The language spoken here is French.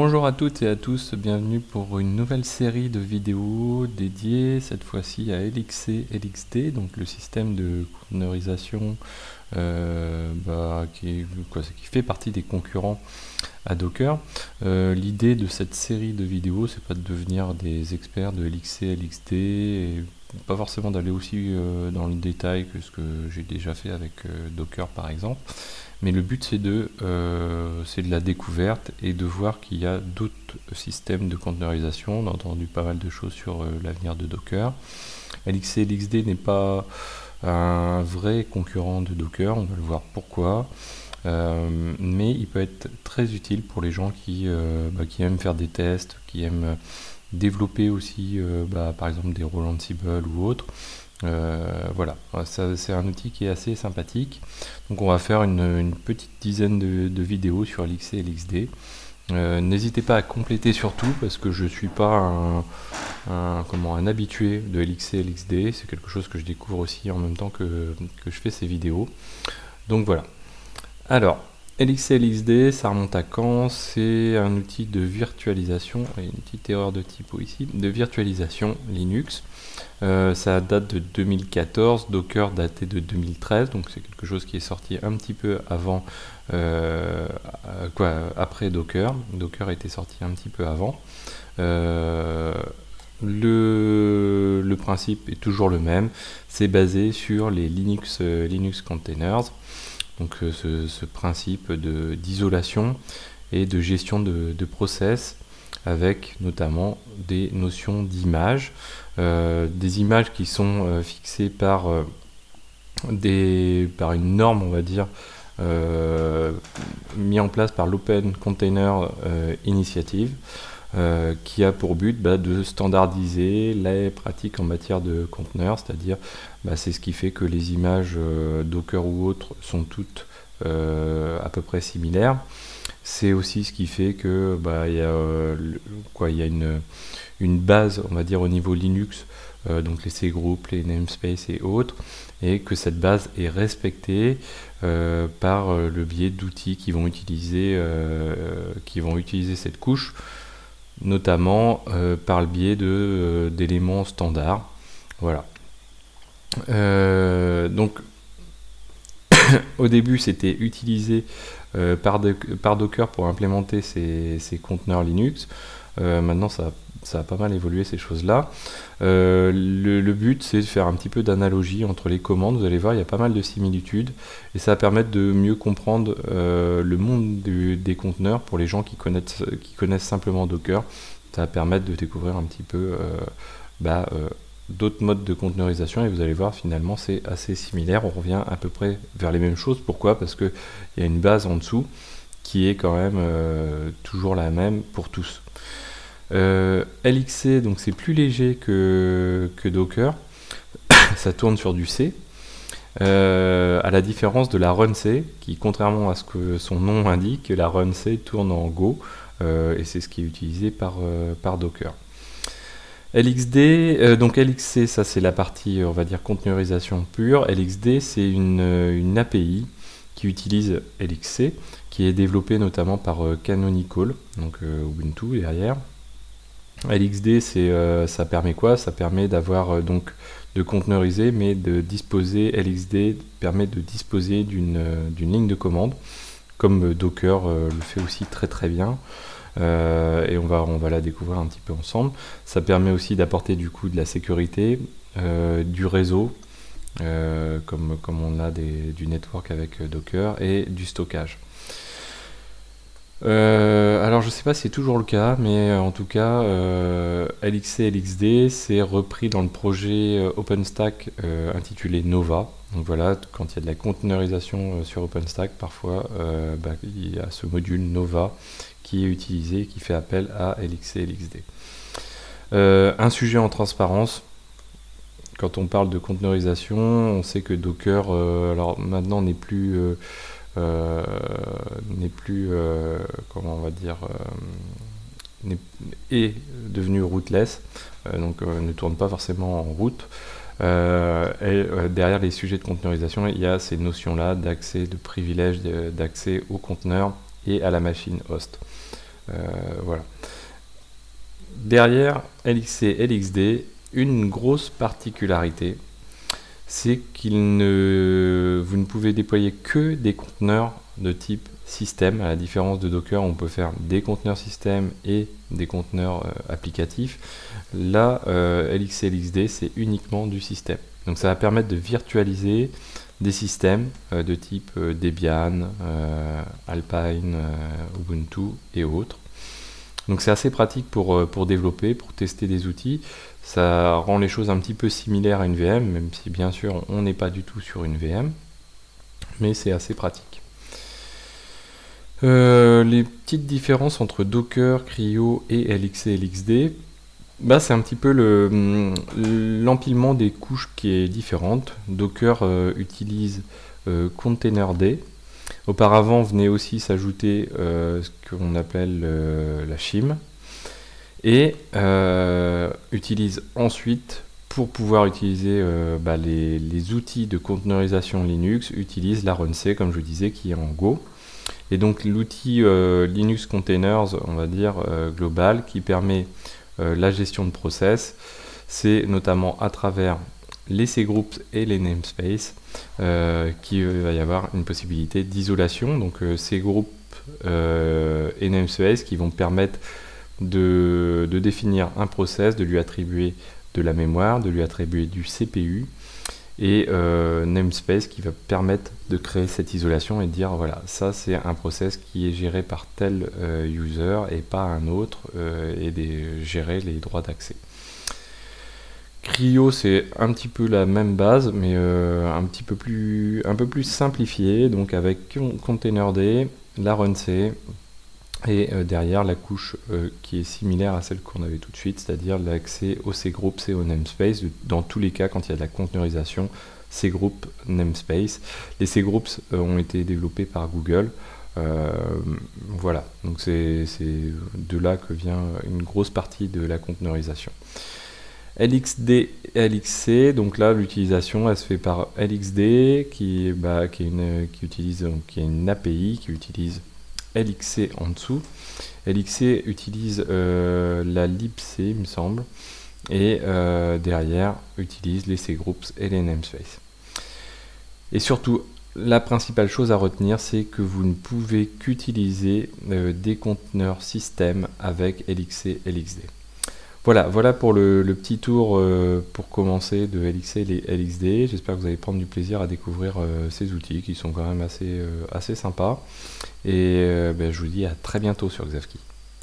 Bonjour à toutes et à tous, bienvenue pour une nouvelle série de vidéos dédiées cette fois-ci à LXC LXD, donc le système de conteneurisation qui fait partie des concurrents à Docker. L'idée de cette série de vidéos, c'est pas de devenir des experts de LXC LXD et pas forcément d'aller aussi dans le détail que ce que j'ai déjà fait avec Docker par exemple. Mais le but c'est de la découverte et de voir qu'il y a d'autres systèmes de conteneurisation. On a entendu pas mal de choses sur l'avenir de Docker. LXC LXD n'est pas un vrai concurrent de Docker, on va le voir pourquoi. Mais il peut être très utile pour les gens qui aiment faire des tests, qui aiment développer aussi par exemple des rôles Ansible ou autres. Voilà, c'est un outil qui est assez sympathique. Donc on va faire une petite dizaine de vidéos sur LXC et LXD. N'hésitez pas à compléter surtout parce que je ne suis pas un habitué de LXC et LXD. C'est quelque chose que je découvre aussi en même temps que je fais ces vidéos. Donc voilà. Alors, LXC LXD, ça remonte à quand? C'est un outil de virtualisation, et une petite erreur de typo ici, de virtualisation Linux. Ça date de 2014, Docker daté de 2013, donc c'est quelque chose qui est sorti un petit peu avant, après Docker. Docker était sorti un petit peu avant. Le principe est toujours le même, c'est basé sur les Linux containers. Donc ce principe d'isolation et de gestion de process avec notamment des notions d'image, des images qui sont fixées par une norme, on va dire, mis en place par l'Open Container Initiative, qui a pour but de standardiser les pratiques en matière de conteneurs, c'est-à-dire c'est ce qui fait que les images Docker ou autres sont toutes à peu près similaires. C'est aussi ce qui fait que il y a une base, on va dire, au niveau Linux, donc les cgroups, les namespaces et autres, et que cette base est respectée par le biais d'outils qui vont utiliser cette couche, notamment par le biais d'éléments standards. Voilà. Donc au début c'était utilisé par Docker pour implémenter ces conteneurs Linux. Maintenant ça a pas mal évolué ces choses là. Le but c'est de faire un petit peu d'analogie entre les commandes. Vous allez voir, il y a pas mal de similitudes et ça va permettre de mieux comprendre le monde des conteneurs pour les gens qui connaissent simplement Docker. Ça va permettre de découvrir un petit peu d'autres modes de conteneurisation et vous allez voir, finalement c'est assez similaire, on revient à peu près vers les mêmes choses. Pourquoi? Parce qu'il y a une base en dessous qui est quand même toujours la même pour tous. LXC, donc c'est plus léger que Docker, ça tourne sur du C, à la différence de la Run C, qui contrairement à ce que son nom indique, la Run C tourne en Go, et c'est ce qui est utilisé par Docker. LXD, donc LXC, ça c'est la partie, on va dire, conteneurisation pure. LXD, c'est une API qui utilise LXC, qui est développée notamment par Canonical, donc Ubuntu derrière. LXD, ça permet quoi? Ça permet d'avoir de conteneuriser, mais de disposer, LXD permet de disposer d'une ligne de commande, comme Docker le fait aussi très très bien. Et on va la découvrir un petit peu ensemble. Ça permet aussi d'apporter du coup de la sécurité, du réseau, comme on a du network avec Docker, et du stockage. Alors je sais pas si c'est toujours le cas, mais en tout cas LXC LXD c'est repris dans le projet OpenStack intitulé Nova. Donc voilà, quand il y a de la conteneurisation sur OpenStack, parfois il y a ce module Nova qui est utilisé, qui fait appel à LXC LXD. Un sujet en transparence, quand on parle de conteneurisation, on sait que Docker alors maintenant n'est plus comment on va dire, est devenu rootless, donc ne tourne pas forcément en root. Derrière les sujets de conteneurisation, il y a ces notions là d'accès, de privilège d'accès au conteneur et à la machine host. Voilà. Derrière LXC et LXD, une grosse particularité, c'est vous ne pouvez déployer que des conteneurs de type système. À la différence de Docker, on peut faire des conteneurs système et des conteneurs applicatifs. Là, LXC et LXD, c'est uniquement du système. Donc ça va permettre de virtualiser des systèmes de type Debian, Alpine, Ubuntu et autres. Donc c'est assez pratique pour développer, pour tester des outils. Ça rend les choses un petit peu similaires à une VM, même si bien sûr on n'est pas du tout sur une VM, mais c'est assez pratique. Les petites différences entre Docker, CRI-O et LXC et LXD, bah, c'est un petit peu l'empilement des couches qui est différente. Docker utilise Containerd. Auparavant venait aussi s'ajouter ce qu'on appelle la shim, et utilise ensuite, pour pouvoir utiliser les outils de conteneurisation Linux, utilise la runc, comme je disais, qui est en Go. Et donc l'outil Linux Containers, on va dire global, qui permet la gestion de process, c'est notamment à travers les cgroups et les namespaces qu'il va y avoir une possibilité d'isolation. Donc cgroups et namespaces qui vont permettre de définir un process, de lui attribuer de la mémoire, de lui attribuer du CPU, et namespace qui va permettre de créer cette isolation et de dire voilà, ça c'est un process qui est géré par tel user et pas un autre, et de gérer les droits d'accès. CRI-O, c'est un petit peu la même base, mais un peu plus simplifié, donc avec Containerd, la runc, et derrière la couche qui est similaire à celle qu'on avait tout de suite, c'est-à-dire l'accès aux cgroups et aux namespace. Dans tous les cas, quand il y a de la conteneurisation, cgroup, namespace. Les cgroups ont été développés par Google. Voilà, donc c'est de là que vient une grosse partie de la conteneurisation. LXD et LXC, donc là l'utilisation elle se fait par LXD qui est une API qui utilise LXC en dessous. LXC utilise la libc, il me semble, et derrière utilise les cgroups et les namespaces. Et surtout, la principale chose à retenir, c'est que vous ne pouvez qu'utiliser des conteneurs système avec LXC et LXD. Voilà pour le petit tour pour commencer de LXC et LXD. J'espère que vous allez prendre du plaisir à découvrir ces outils qui sont quand même assez sympas. Et je vous dis à très bientôt sur Xavki.